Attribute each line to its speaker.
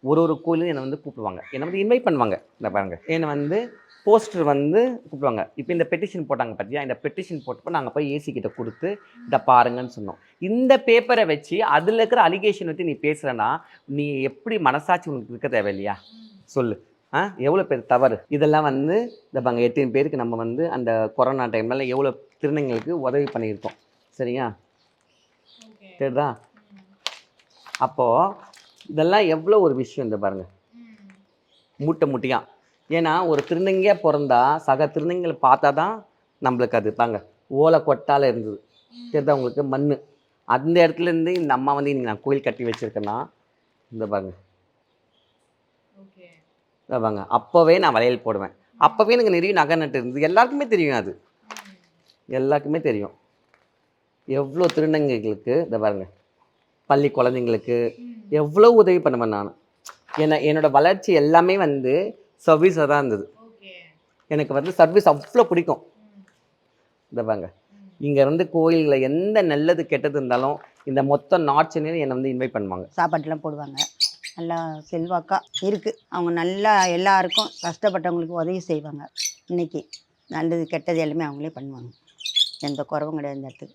Speaker 1: ஒரு கோயிலும் என்னை வந்து கூப்பிடுவாங்க, என்னை வந்து இன்வைட் பண்ணுவாங்க. இந்த பாருங்க, என்னை வந்து போஸ்டர் வந்து கூப்பிடுவாங்க. இப்போ இந்த பெட்டிஷன் போட்டாங்க பார்த்தியா, இந்த பெட்டிஷன் போட்டப்போ நாங்கள் போய் ஏசி கிட்ட கொடுத்து இதை பாருங்கன்னு சொன்னோம். இந்த பேப்பரை வச்சு அதில் இருக்கிற அலிகேஷன் வச்சு நீ பேசுகிறேன்னா நீ எப்படி மனசாட்சி உனக்கு இருக்க தேவையில்லையா சொல்லு. எவ்வளோ பேர் தவறு இதெல்லாம் வந்து இந்த பாங்க 8 பேருக்கு நம்ம வந்து அந்த கொரோனா டைம்ல எவ்வளோ திருநங்கைகளுக்கு உதவி பண்ணியிருக்கோம். சரியா, சரிதா? அப்போது இதெல்லாம் எவ்வளோ ஒரு விஷயம் இந்த பாருங்க, மூட்டையாக. ஏன்னா ஒரு திருநங்கையாக பிறந்தா சக திருநங்கைகளை பார்த்தா தான் நம்மளுக்கு அது பாங்க ஓலை கொட்டால் இருந்தது. தெரியுதா உங்களுக்கு? மண் அந்த இடத்துலேருந்து இந்த அம்மா வந்து இன்னைக்கு நான் கோயில் கட்டி வச்சுருக்கேன்னா இந்த பாருங்க, பாங்க அப்போவே நான் வளையல் போடுவேன். அப்போவே எனக்கு நிறைய நகை நட்டு இருந்தது. எல்லாருக்குமே தெரியும், அது எல்லாருக்குமே தெரியும். எவ்வளோ திருநங்கைகளுக்கு இந்த பாருங்க, பள்ளி குழந்தைங்களுக்கு எவ்வளோ உதவி பண்ணுவேன் நான். என்னோடய வளர்ச்சி எல்லாமே வந்து சர்வீஸாக தான் இருந்தது. எனக்கு வந்து சர்வீஸ் அவ்வளோ பிடிக்கும். இந்த பாருங்க, இங்கே இருந்து கோயிலில் எந்த நல்லது கெட்டது இருந்தாலும் இந்த மொத்த நார்த் சென்னையில் என்னை வந்து இன்வைட் பண்ணுவாங்க.
Speaker 2: சாப்பாட்டுலாம் போடுவாங்க, நல்லா செல்வாக்காக இருக்குது. அவங்க நல்லா எல்லாருக்கும் கஷ்டப்பட்டவங்களுக்கு உதவி செய்வாங்க. இன்றைக்கி நல்லது கெட்டது எல்லாமே அவங்களே பண்ணுவாங்க. எந்த குறவும் கிடையாது இந்த இடத்துக்கு.